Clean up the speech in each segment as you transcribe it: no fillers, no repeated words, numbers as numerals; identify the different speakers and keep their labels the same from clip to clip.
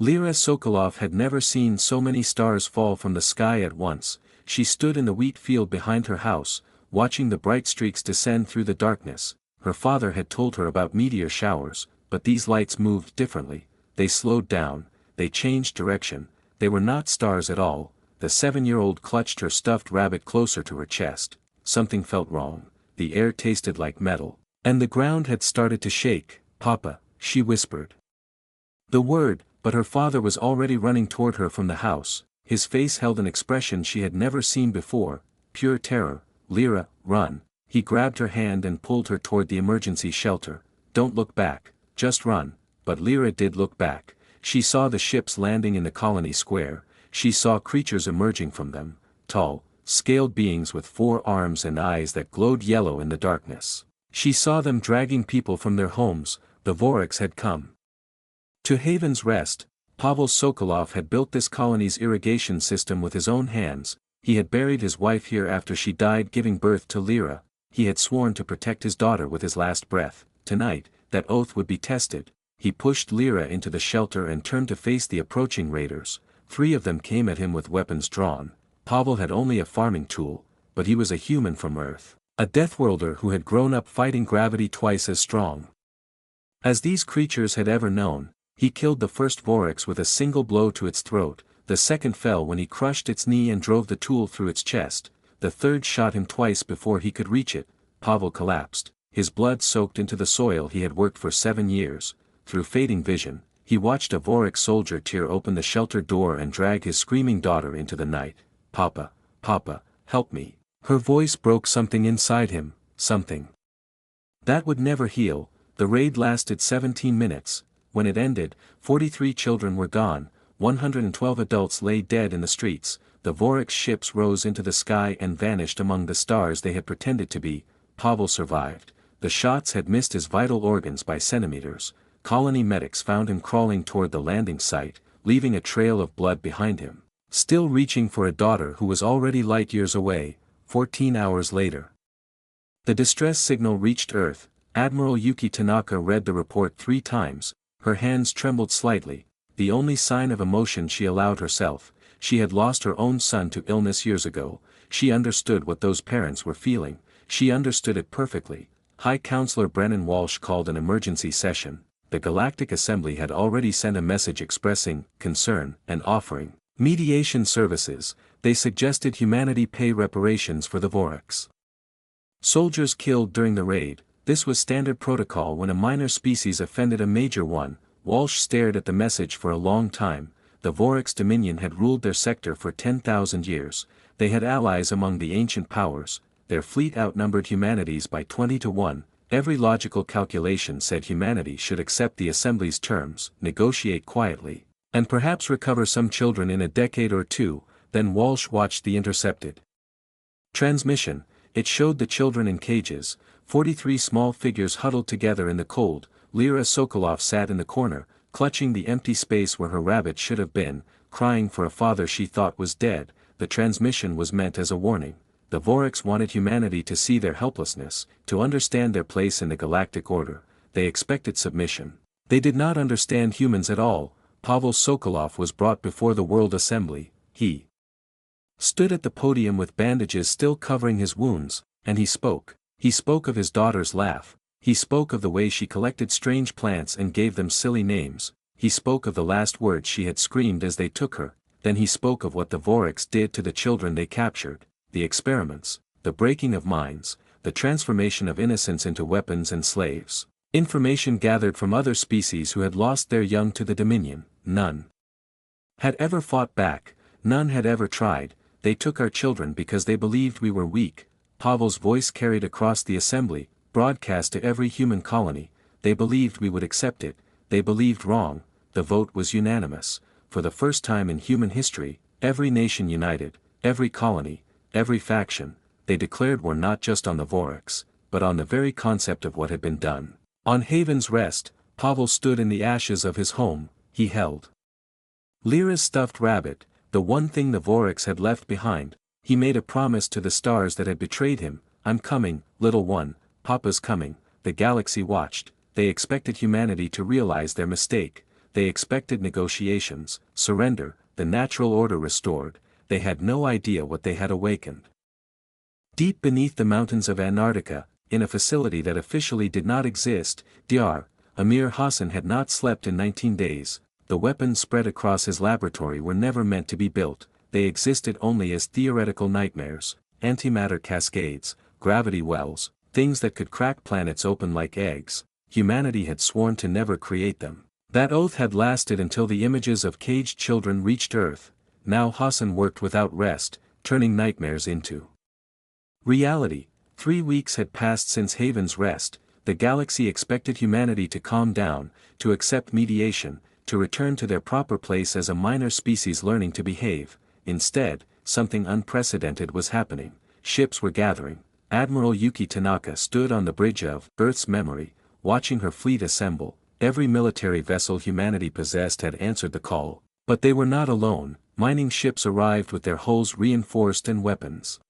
Speaker 1: Lyra Sokolov had never seen so many stars fall from the sky at once. She stood in the wheat field behind her house, watching the bright streaks descend through the darkness. Her father had told her about meteor showers, but these lights moved differently. They slowed down, they changed direction, they were not stars at all. The 7-year-old clutched her stuffed rabbit closer to her chest. Something felt wrong, the air tasted like metal, and the ground had started to shake. "Papa," she whispered. The word, but her father was already running toward her from the house. His face held an expression she had never seen before, pure terror. "Lyra, run." He grabbed her hand and pulled her toward the emergency shelter. "Don't look back, just run." But Lyra did look back. She saw the ships landing in the colony square. She saw creatures emerging from them, tall, scaled beings with 4 arms and eyes that glowed yellow in the darkness. She saw them dragging people from their homes. The Voreks had come to Haven's Rest. Pavel Sokolov had built this colony's irrigation system with his own hands. He had buried his wife here after she died giving birth to Lyra. He had sworn to protect his daughter with his last breath. Tonight, that oath would be tested. He pushed Lyra into the shelter and turned to face the approaching raiders. 3 of them came at him with weapons drawn. Pavel had only a farming tool, but he was a human from Earth, a Deathworlder who had grown up fighting gravity twice as strong as these creatures had ever known. He killed the first Voreks with a single blow to its throat. The second fell when he crushed its knee and drove the tool through its chest. The third shot him twice before he could reach it. Pavel collapsed, his blood soaked into the soil he had worked for 7 years. Through fading vision, he watched a Vorek soldier tear open the shelter door and drag his screaming daughter into the night. "Papa, Papa, help me." Her voice broke something inside him, something that would never heal. The raid lasted 17 minutes. When it ended, 43 children were gone, 112 adults lay dead in the streets. The Voreks ships rose into the sky and vanished among the stars they had pretended to be. Pavel survived. The shots had missed his vital organs by centimeters. Colony medics found him crawling toward the landing site, leaving a trail of blood behind him, still reaching for a daughter who was already light years away. 14 hours later, the distress signal reached Earth. Admiral Yuki Tanaka read the report 3 times. Her hands trembled slightly, the only sign of emotion she allowed herself. She had lost her own son to illness years ago. She understood what those parents were feeling. She understood it perfectly. High Counselor Brennan Walsh called an emergency session. The Galactic Assembly had already sent a message expressing concern and offering mediation services. They suggested humanity pay reparations for the Voreks soldiers killed during the raid. This was standard protocol when a minor species offended a major one. Walsh stared at the message for a long time. The Voreks Dominion had ruled their sector for 10,000 years. They had allies among the ancient powers. Their fleet outnumbered humanity's by 20 to 1. Every logical calculation said humanity should accept the Assembly's terms, negotiate quietly, and perhaps recover some children in a decade or 2. Then Walsh watched the intercepted transmission. It showed the children in cages, 43 small figures huddled together in the cold. Lyra Sokolov sat in the corner, clutching the empty space where her rabbit should have been, crying for a father she thought was dead. The transmission was meant as a warning. The Voreks wanted humanity to see their helplessness, to understand their place in the galactic order. They expected submission. They did not understand humans at all. Pavel Sokolov was brought before the World Assembly. He stood at the podium with bandages still covering his wounds, and he spoke. He spoke of his daughter's laugh. He spoke of the way she collected strange plants and gave them silly names. He spoke of the last words she had screamed as they took her. Then he spoke of what the Voreks did to the children they captured, the experiments, the breaking of minds, the transformation of innocents into weapons and slaves. Information gathered from other species who had lost their young to the Dominion. None had ever fought back, none had ever tried. They took our children because they believed we were weak. Pavel's voice carried across the assembly, broadcast to every human colony. They believed we would accept it. They believed wrong. The vote was unanimous. For the first time in human history, every nation united, every colony, every faction. They declared war not just on the Voreks, but on the very concept of what had been done. On Haven's Rest, Pavel stood in the ashes of his home. He held Lyra's stuffed rabbit, the one thing the Voreks had left behind. He made a promise to the stars that had betrayed him. "I'm coming, little one, Papa's coming." The galaxy watched. They expected humanity to realize their mistake. they expected negotiations, surrender, the natural order restored. They had no idea what they had awakened. Deep beneath the mountains of Antarctica, in a facility that officially did not exist, Dr. Amir Hassan had not slept in 19 days. The weapons spread across his laboratory were never meant to be built, they existed only as theoretical nightmares, antimatter cascades, gravity wells, things that could crack planets open like eggs. Humanity had sworn to never create them. That oath had lasted until the images of caged children reached Earth. Now Hassan worked without rest, turning nightmares into reality. 3 weeks had passed since Haven's rest. The galaxy expected humanity to calm down, to accept mediation, to return to their proper place as a minor species learning to behave. Instead, something unprecedented was happening. Ships were gathering. Admiral Yuki Tanaka stood on the bridge of Earth's memory, watching her fleet assemble. Every military vessel humanity possessed had answered the call. But they were not alone. Mining ships arrived with their hulls reinforced and weapons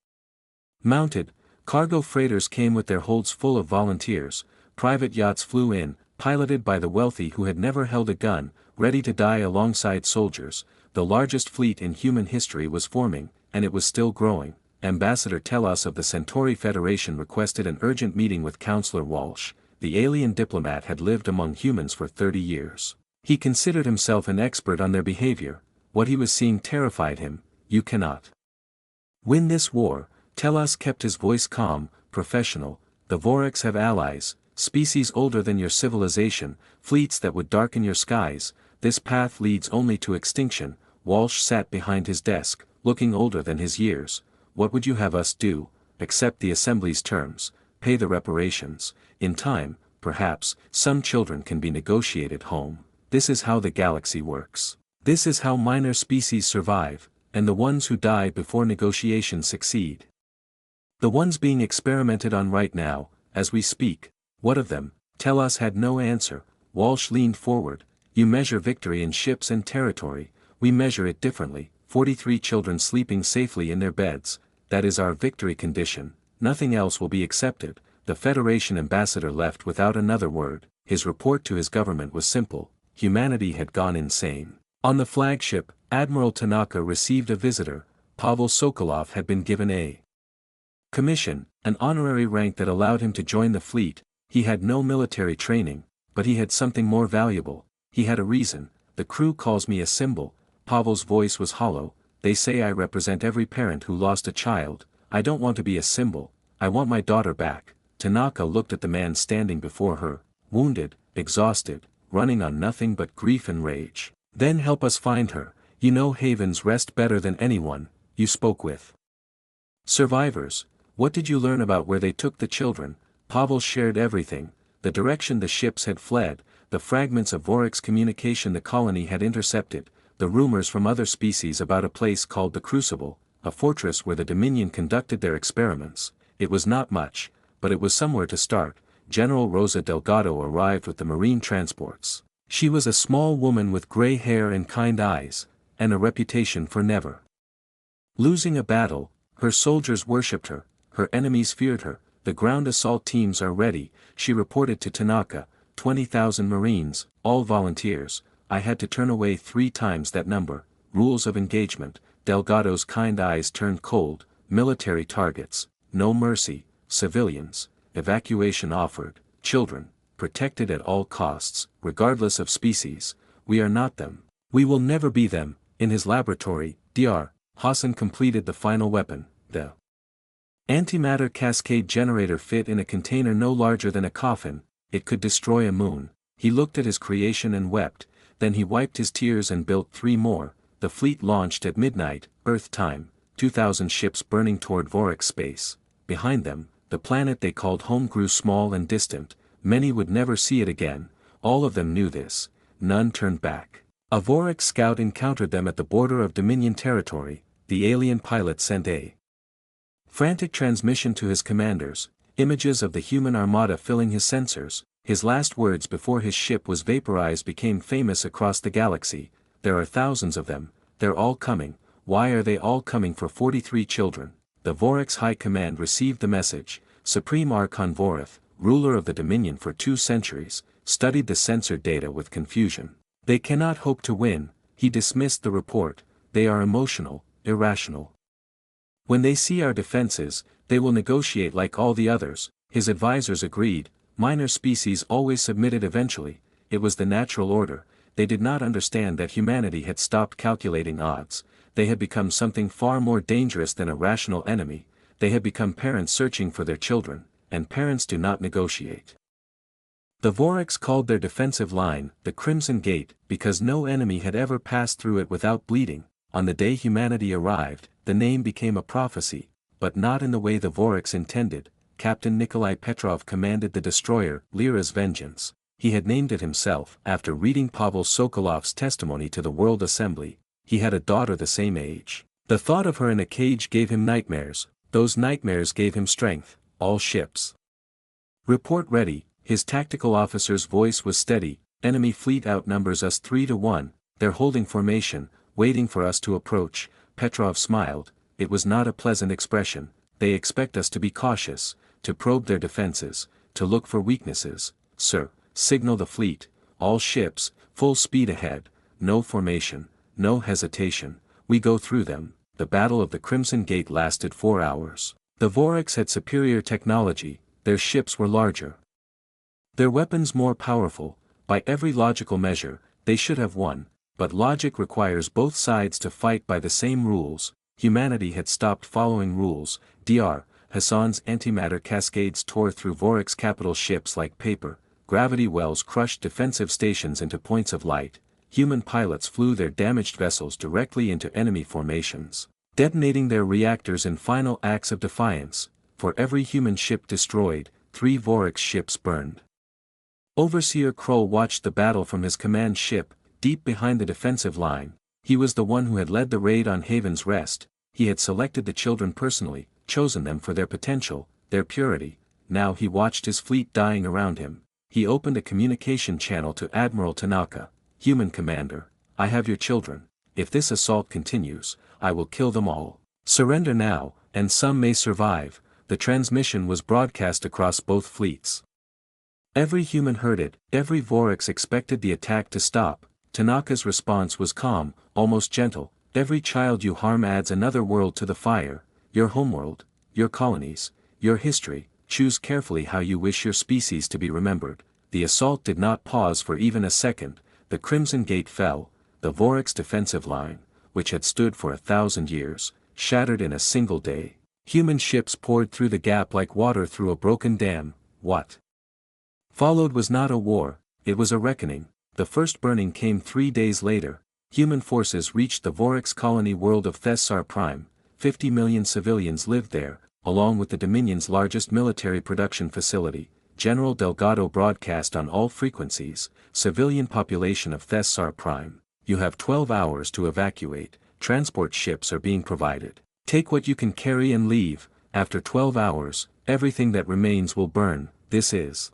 Speaker 1: mounted. Cargo freighters came with their holds full of volunteers. Private yachts flew in, piloted by the wealthy who had never held a gun, ready to die alongside soldiers. The largest fleet in human history was forming, and it was still growing. Ambassador Telos of the Centauri Federation requested an urgent meeting with Counselor Walsh. The alien diplomat had lived among humans for 30 years. He considered himself an expert on their behavior. What he was seeing terrified him. You cannot win this war. Telos kept his voice calm, professional. The Voreks have allies, species older than your civilization, fleets that would darken your skies. This path leads only to extinction. Walsh sat behind his desk, looking older than his years. What would you have us do? Accept the Assembly's terms, pay the reparations. In time, perhaps, some children can be negotiated home. This is how the galaxy works. This is how minor species survive, and the ones who die before negotiations succeed. The ones being experimented on right now, as we speak. What of them? Telos had no answer. Walsh leaned forward. You measure victory in ships and territory. We measure it differently. 43 children sleeping safely in their beds. That is our victory condition. Nothing else will be accepted. The Federation ambassador left without another word. His report to his government was simple. Humanity had gone insane. On the flagship, Admiral Tanaka received a visitor. Pavel Sokolov had been given a commission, an honorary rank that allowed him to join the fleet. He had no military training, but he had something more valuable. He had a reason. The crew calls me a symbol. Pavel's voice was hollow. They say I represent every parent who lost a child. I don't want to be a symbol. I want my daughter back. Tanaka looked at the man standing before her, wounded, exhausted, running on nothing but grief and rage. Then help us find her. You know Haven's rest better than anyone. You spoke with survivors. What did you learn about where they took the children? Pavel shared everything. The direction the ships had fled, the fragments of Voreks communication the colony had intercepted, the rumors from other species about a place called the Crucible, a fortress where the Dominion conducted their experiments. It was not much, but it was somewhere to start. General Rosa Delgado arrived with the marine transports. She was a small woman with gray hair and kind eyes, and a reputation for never losing a battle. Her soldiers worshipped her, her enemies feared her. The ground assault teams are ready, she reported to Tanaka. 20,000 Marines, all volunteers. I had to turn away 3 times that number. Rules of engagement. Delgado's kind eyes turned cold. Military targets, no mercy. Civilians, evacuation offered. Children, protected at all costs, regardless of species. We are not them. We will never be them. In his laboratory, Dr. Hassan completed the final weapon. The antimatter cascade generator fit in a container no larger than a coffin. It could destroy a moon. He looked at his creation and wept. Then he wiped his tears and built 3 more. The fleet launched at midnight, Earth time. 2,000 ships burning toward Vorek space. Behind them, the planet they called home grew small and distant. Many would never see it again. All of them knew this. None turned back. A Vorek scout encountered them at the border of Dominion territory. The alien pilot sent a frantic transmission to his commanders, images of the human armada filling his sensors. His last words before his ship was vaporized became famous across the galaxy. There are thousands of them. They're all coming. Why are they all coming for 43 children? The Vorek's High Command received the message. Supreme Archon Voreth, ruler of the Dominion for 2 centuries, studied the censored data with confusion. They cannot hope to win, he dismissed the report, they are emotional, irrational. When they see our defenses, they will negotiate like all the others, his advisors agreed, minor species always submitted eventually, it was the natural order, they did not understand that humanity had stopped calculating odds, they had become something far more dangerous than a rational enemy, they had become parents searching for their children, and parents do not negotiate. The Vorix called their defensive line, the Crimson Gate, because no enemy had ever passed through it without bleeding. On the day humanity arrived, the name became a prophecy, but not in the way the Vorix intended. Captain Nikolai Petrov commanded the destroyer, Lyra's Vengeance. He had named it himself after reading Pavel Sokolov's testimony to the World Assembly. He had a daughter the same age. The thought of her in a cage gave him nightmares, those nightmares gave him strength. All ships. Report ready. His tactical officer's voice was steady, enemy fleet outnumbers us 3-1, they're holding formation, waiting for us to approach. Petrov smiled, it was not a pleasant expression, they expect us to be cautious, to probe their defenses, to look for weaknesses. Sir, signal the fleet, all ships, full speed ahead, no formation, no hesitation, we go through them. The Battle of the Crimson Gate lasted 4 hours. The Vorix had superior technology, their ships were larger. Their weapons more powerful, by every logical measure, they should have won, but logic requires both sides to fight by the same rules. Humanity had stopped following rules. Dr. Hassan's antimatter cascades tore through Vorix capital ships like paper, gravity wells crushed defensive stations into points of light, human pilots flew their damaged vessels directly into enemy formations, detonating their reactors in final acts of defiance. For every human ship destroyed, 3 Vorix ships burned. Overseer Kroll watched the battle from his command ship, deep behind the defensive line. He was the one who had led the raid on Haven's Rest, he had selected the children personally, chosen them for their potential, their purity. Now he watched his fleet dying around him. He opened a communication channel to Admiral Tanaka. Human commander, I have your children. If this assault continues, I will kill them all. Surrender now, and some may survive. The transmission was broadcast across both fleets. Every human heard it, every Vorix expected the attack to stop. Tanaka's response was calm, almost gentle. Every child you harm adds another world to the fire, your homeworld, your colonies, your history. Choose carefully how you wish your species to be remembered. The assault did not pause for even a second. The Crimson Gate fell, the Vorix defensive line, which had stood for 1,000 years, shattered in a single day. Human ships poured through the gap like water through a broken dam. What followed was not a war, it was a reckoning. The first burning came 3 days later. Human forces reached the Vorix colony world of Thessar Prime. 50 million civilians lived there, along with the Dominion's largest military production facility. General Delgado broadcast on all frequencies. Civilian population of Thessar Prime. You have 12 hours to evacuate. Transport ships are being provided. Take what you can carry and leave. After 12 hours, everything that remains will burn. This is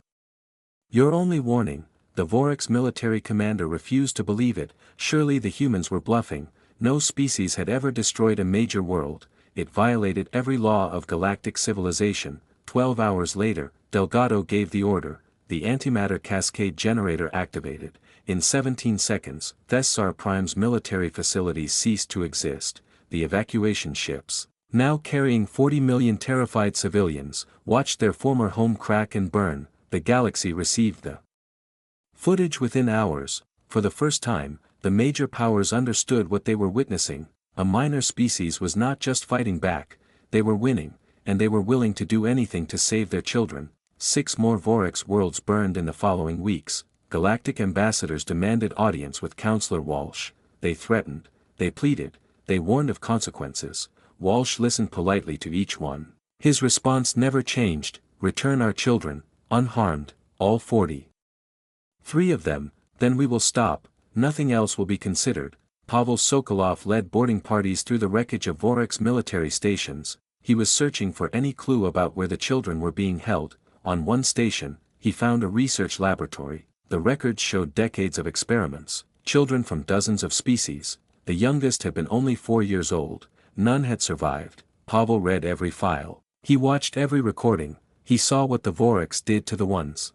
Speaker 1: your only warning. The Vorix military commander refused to believe it. Surely the humans were bluffing. No species had ever destroyed a major world. It violated every law of galactic civilization. 12 hours later, Delgado gave the order. The antimatter cascade generator activated. In 17 seconds, Thessar Prime's military facilities ceased to exist. The evacuation ships, now carrying 40 million terrified civilians, watched their former home crack and burn. The galaxy received the footage within hours. For the first time, the major powers understood what they were witnessing. A minor species was not just fighting back, they were winning, and they were willing to do anything to save their children. 6 more Vorix worlds burned in the following weeks. Galactic ambassadors demanded audience with Counselor Walsh. They threatened, they pleaded, they warned of consequences. Walsh listened politely to each one. His response never changed: return our children, unharmed, all 40. 3 of them, then we will stop, nothing else will be considered. Pavel Sokolov led boarding parties through the wreckage of Vorix military stations. He was searching for any clue about where the children were being held. On one station, he found a research laboratory. The records showed decades of experiments, children from dozens of species. The youngest had been only 4 years old. None had survived. Pavel read every file. He watched every recording. He saw what the Vorix did to the ones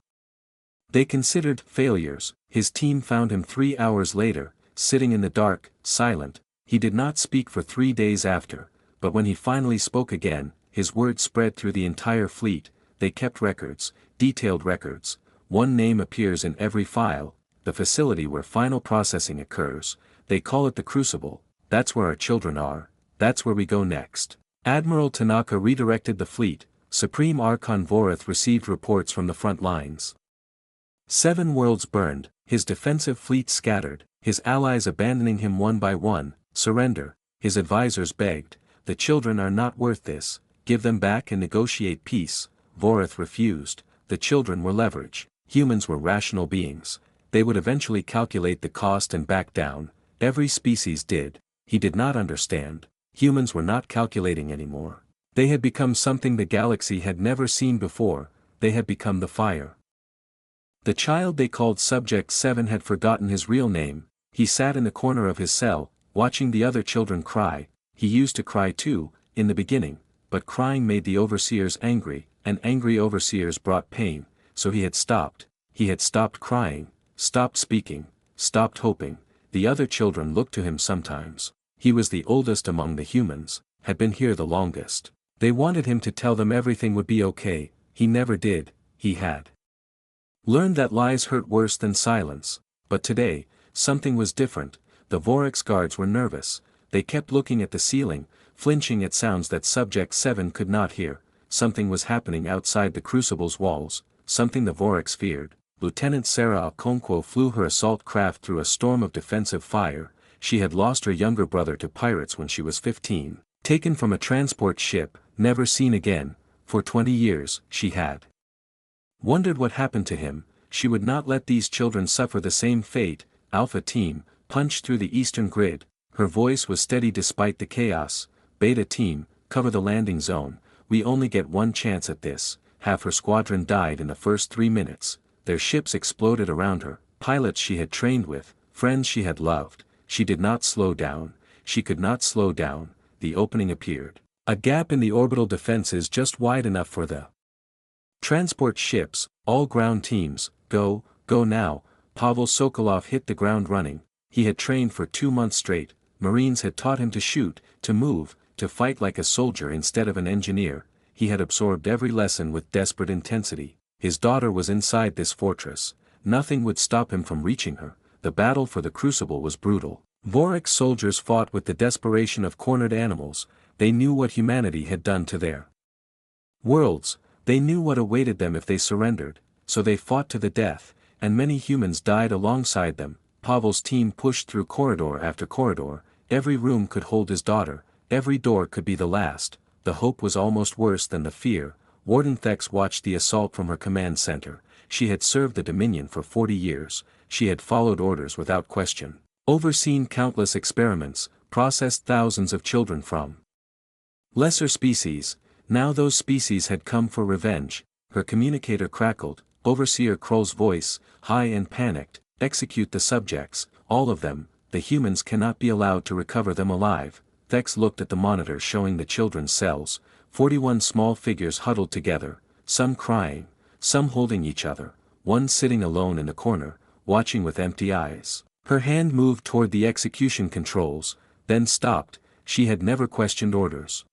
Speaker 1: They considered failures. His team found him 3 hours later, sitting in the dark, silent. He did not speak for 3 days after, but when he finally spoke again, his words spread through the entire fleet. They kept records, detailed records. One name appears in every file, the facility where final processing occurs. They call it the Crucible. That's where our children are. That's where we go next. Admiral Tanaka redirected the fleet. Supreme Archon Vorith received reports from the front lines. 7 worlds burned, his defensive fleet scattered, his allies abandoning him one by one. Surrender, his advisors begged. The children are not worth this. Give them back and negotiate peace. Vorith refused. The children were leverage. Humans were rational beings. They would eventually calculate the cost and back down. Every species did. He did not understand. Humans were not calculating anymore. They had become something the galaxy had never seen before. They had become the fire. The child they called Subject 7 had forgotten his real name. He sat in the corner of his cell, watching the other children cry. He used to cry too, in the beginning, but crying made the overseers angry, and angry overseers brought pain, so he had stopped. He had stopped crying, stopped speaking, stopped hoping. The other children looked to him sometimes. He was the oldest among the humans, had been here the longest. They wanted him to tell them everything would be okay. He never did. He had learned that lies hurt worse than silence. But today, something was different. The Vorax guards were nervous. They kept looking at the ceiling, flinching at sounds that Subject 7 could not hear. Something was happening outside the Crucible's walls, something the Vorax feared. Lieutenant Sarah Okonkwo flew her assault craft through a storm of defensive fire. She had lost her younger brother to pirates when she was 15. Taken from a transport ship, never seen again. For 20 years, she had wondered what happened to him. She would not let these children suffer the same fate. Alpha Team punched through the eastern grid. Her voice was steady despite the chaos. Beta Team, cover the landing zone. We only get one chance at this. Half her squadron died in the first 3 minutes. Their ships exploded around her. Pilots she had trained with, friends she had loved. She did not slow down. She could not slow down. The opening appeared. A gap in the orbital defenses just wide enough for the transport ships. All ground teams, go now. Pavel Sokolov hit the ground running. He had trained for 2 months straight. Marines had taught him to shoot, to move, to fight like a soldier instead of an engineer. He had absorbed every lesson with desperate intensity. His daughter was inside this fortress. Nothing would stop him from reaching her. The battle for the Crucible was brutal. Vorax soldiers fought with the desperation of cornered animals. They knew what humanity had done to their worlds. They knew what awaited them if they surrendered, so they fought to the death, and many humans died alongside them. Pavel's team pushed through corridor after corridor. Every room could hold his daughter. Every door could be the last. The hope was almost worse than the fear. Warden Thex watched the assault from her command center. She had served the Dominion for 40 years. She had followed orders without question, overseen countless experiments, processed thousands of children from lesser species. Now those species had come for revenge. Her communicator crackled. Overseer Kroll's voice, high and panicked. Execute the subjects, all of them. The humans cannot be allowed to recover them alive. Thex looked at the monitor showing the children's cells. 41 small figures huddled together, some crying, some holding each other, one sitting alone in the corner, watching with empty eyes. Her hand moved toward the execution controls, then stopped. She had never questioned orders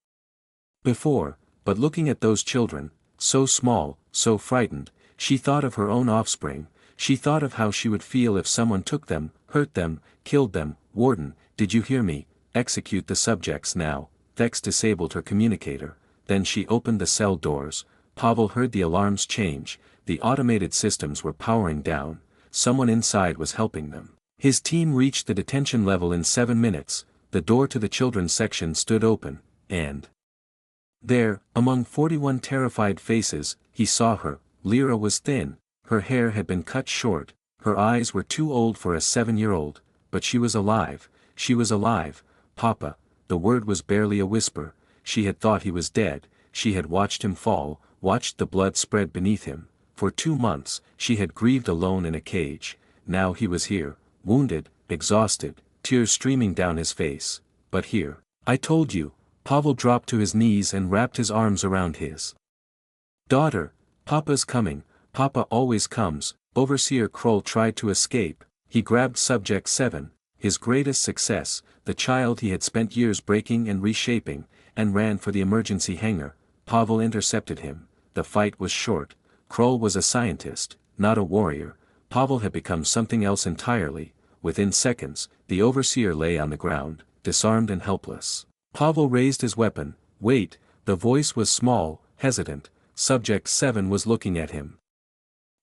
Speaker 1: before, but looking at those children, so small, so frightened, she thought of her own offspring. She thought of how she would feel if someone took them, hurt them, killed them. Warden, did you hear me? Execute the subjects now. Thex disabled her communicator. Then she opened the cell doors. Pavel heard the alarms change. The automated systems were powering down. Someone inside was helping them. His team reached the detention level in 7 minutes. The door to the children's section stood open, and there, among 41 terrified faces, he saw her. Lyra was thin. Her hair had been cut short. Her eyes were too old for a 7-year-old, but she was alive. She was alive. Papa. The word was barely a whisper. She had thought he was dead. She had watched him fall, watched the blood spread beneath him. For 2 months, she had grieved alone in a cage. Now he was here, wounded, exhausted, tears streaming down his face. But here. I told you. Pavel dropped to his knees and wrapped his arms around his daughter. Papa's coming. Papa always comes. Overseer Kroll tried to escape. He grabbed Subject 7, his greatest success, the child he had spent years breaking and reshaping, and ran for the emergency hangar. Pavel intercepted him. The fight was short. Kroll was a scientist, not a warrior. Pavel had become something else entirely. Within seconds, the overseer lay on the ground, disarmed and helpless. Pavel raised his weapon. Wait, the voice was small, hesitant. Subject 7 was looking at him.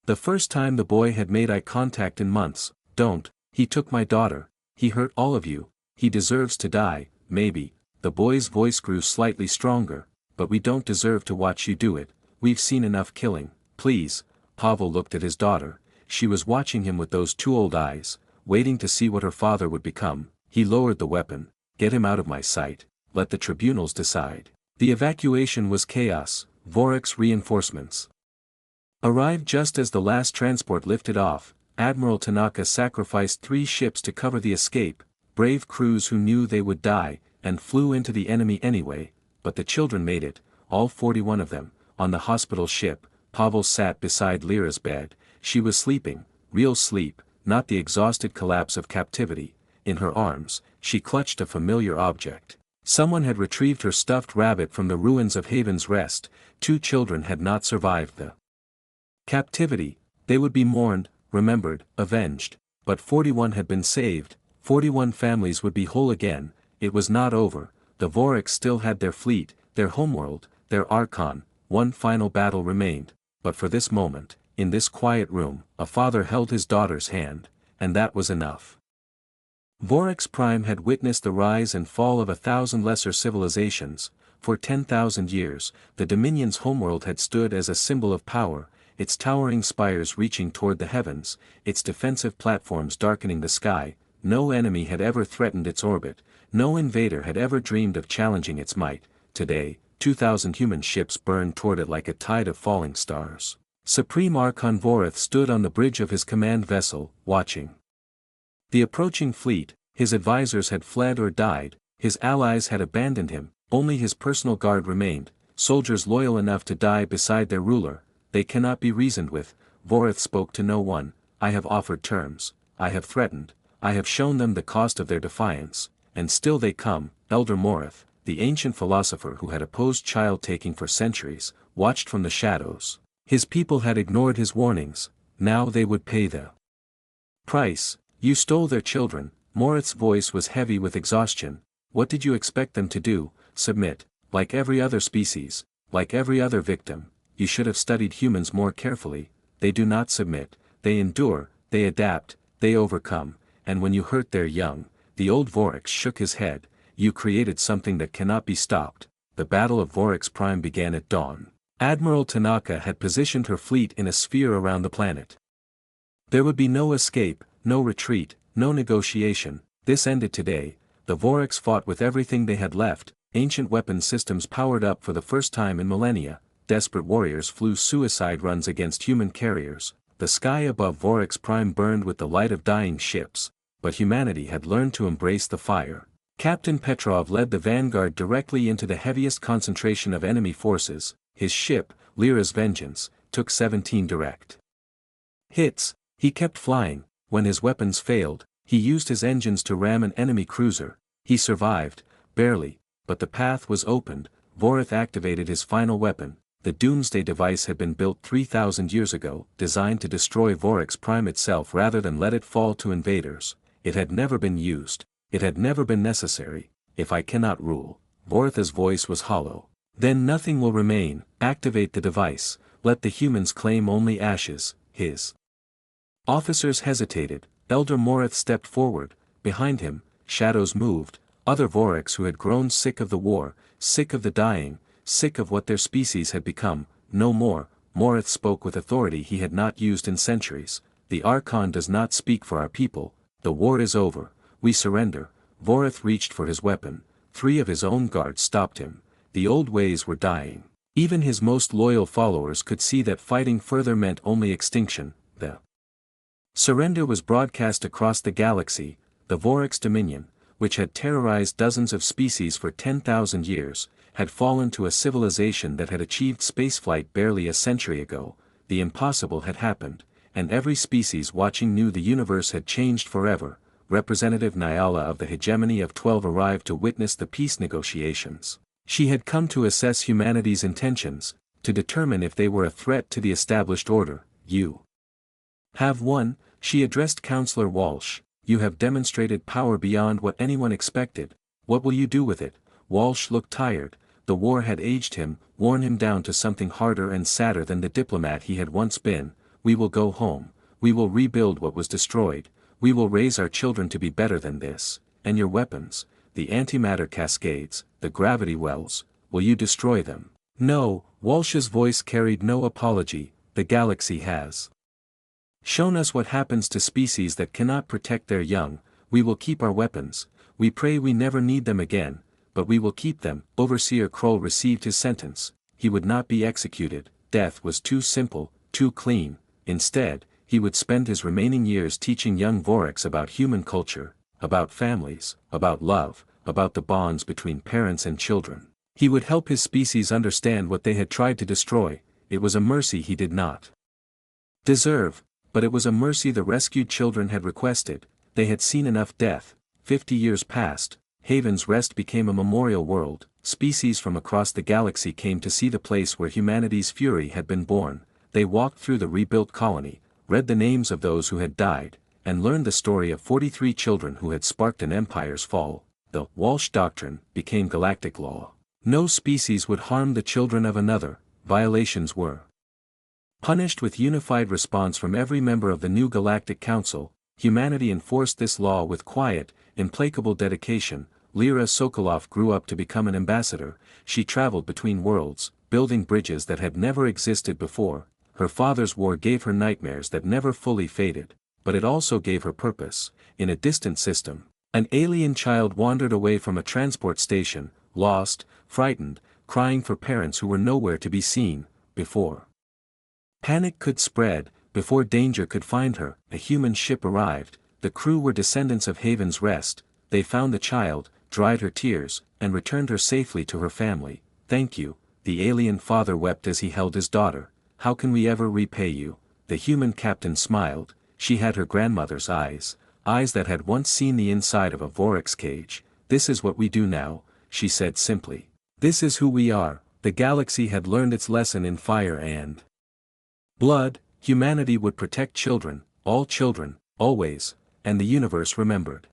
Speaker 1: The first time the boy had made eye contact in months. Don't, he took my daughter. He hurt all of you. He deserves to die, maybe. The boy's voice grew slightly stronger. But we don't deserve to watch you do it. We've seen enough killing. Please. Pavel looked at his daughter. She was watching him with those two old eyes, waiting to see what her father would become. He lowered the weapon. Get him out of my sight. Let the tribunals decide. The evacuation was chaos. Vorax reinforcements arrived just as the last transport lifted off. Admiral Tanaka sacrificed 3 ships to cover the escape, brave crews who knew they would die, and flew into the enemy anyway, but the children made it, all 41 of them. On the hospital ship, Pavel sat beside Lyra's bed. She was sleeping, real sleep, not the exhausted collapse of captivity. In her arms, she clutched a familiar object. Someone had retrieved her stuffed rabbit from the ruins of Haven's Rest. 2 children had not survived the captivity. They would be mourned, remembered, avenged. But 41 had been saved. 41 families would be whole again. It was not over. The Vorax still had their fleet, their homeworld, their Archon. One final battle remained. But for this moment, in this quiet room, a father held his daughter's hand, and that was enough. Vorax Prime had witnessed the rise and fall of 1,000 lesser civilizations. For 10,000 years, the Dominion's homeworld had stood as a symbol of power, its towering spires reaching toward the heavens, its defensive platforms darkening the sky. No enemy had ever threatened its orbit, no invader had ever dreamed of challenging its might. Today, 2,000 human ships burned toward it like a tide of falling stars. Supreme Archon Vorith stood on the bridge of his command vessel, watching the approaching fleet. His advisors had fled or died, his allies had abandoned him, only his personal guard remained, soldiers loyal enough to die beside their ruler. They cannot be reasoned with. Vorith spoke to no one. I have offered terms, I have threatened, I have shown them the cost of their defiance, and still they come. Elder Morith, the ancient philosopher who had opposed child-taking for centuries, watched from the shadows. His people had ignored his warnings, now they would pay the price. You stole their children. Morith's voice was heavy with exhaustion. What did you expect them to do? Submit, like every other species, like every other victim. You should have studied humans more carefully. They do not submit, they endure, they adapt, they overcome, and when you hurt their young, the old Vorax shook his head. You created something that cannot be stopped. The Battle of Vorax Prime began at dawn. Admiral Tanaka had positioned her fleet in a sphere around the planet. There would be no escape, no retreat, no negotiation. This ended today. The Vorax fought with everything they had left, ancient weapon systems powered up for the first time in millennia. Desperate warriors flew suicide runs against human carriers. The sky above Vorax Prime burned with the light of dying ships, but humanity had learned to embrace the fire. Captain Petrov led the vanguard directly into the heaviest concentration of enemy forces. His ship, Lyra's Vengeance, took 17 direct hits. He kept flying. When his weapons failed, he used his engines to ram an enemy cruiser. He survived, barely, but the path was opened. Vorith activated his final weapon. The Doomsday device had been built 3,000 years ago, designed to destroy Vorax Prime itself rather than let it fall to invaders. It had never been used. It had never been necessary. If I cannot rule, Vorith's voice was hollow, then nothing will remain. Activate the device, let the humans claim only ashes. His officers hesitated. Elder Morith stepped forward. Behind him, shadows moved, other Vorax who had grown sick of the war, sick of the dying, sick of what their species had become. No more. Morith spoke with authority he had not used in centuries. The Archon does not speak for our people. The war is over. We surrender. Vorith reached for his weapon. 3 of his own guards stopped him. The old ways were dying. Even his most loyal followers could see that fighting further meant only extinction. The surrender was broadcast across the galaxy. The Vorax Dominion, which had terrorized dozens of species for 10,000 years, had fallen to a civilization that had achieved spaceflight barely a century ago. The impossible had happened, and every species watching knew the universe had changed forever. Representative Nyala of the hegemony of 12 arrived to witness the peace negotiations. She had come to assess humanity's intentions, to determine if they were a threat to the established order. You have won, she addressed Counselor Walsh. You have demonstrated power beyond what anyone expected. What will you do with it? Walsh looked tired. The war had aged him, worn him down to something harder and sadder than the diplomat he had once been. We will go home. We will rebuild what was destroyed. We will raise our children to be better than this. And your weapons, the antimatter cascades, the gravity wells, will you destroy them? No, Walsh's voice carried no apology. The galaxy has shown us what happens to species that cannot protect their young. We will keep our weapons. We pray we never need them again, but we will keep them. Overseer Kroll received his sentence. He would not be executed. Death was too simple, too clean. Instead, he would spend his remaining years teaching young Voreks about human culture, about families, about love, about the bonds between parents and children. He would help his species understand what they had tried to destroy. It was a mercy he did not deserve, but it was a mercy the rescued children had requested. They had seen enough death. 50 years passed. Haven's Rest became a memorial world. Species from across the galaxy came to see the place where humanity's fury had been born. They walked through the rebuilt colony, read the names of those who had died, and learned the story of 43 children who had sparked an empire's fall. The Walsh Doctrine became galactic law. No species would harm the children of another. Violations were punished with unified response from every member of the new Galactic Council. Humanity enforced this law with quiet, implacable dedication. Lyra Sokolov grew up to become an ambassador. She traveled between worlds, building bridges that had never existed before. Her father's war gave her nightmares that never fully faded, but it also gave her purpose. In a distant system, an alien child wandered away from a transport station, lost, frightened, crying for parents who were nowhere to be seen. Before panic could spread, before danger could find her, a human ship arrived. The crew were descendants of Haven's Rest. They found the child, dried her tears, and returned her safely to her family. Thank you, the alien father wept as he held his daughter. How can we ever repay you? The human captain smiled. She had her grandmother's eyes, eyes that had once seen the inside of a Vorex cage. This is what we do now, she said simply. This is who we are. The galaxy had learned its lesson in fire and blood. Humanity would protect children, all children, always, and the universe remembered.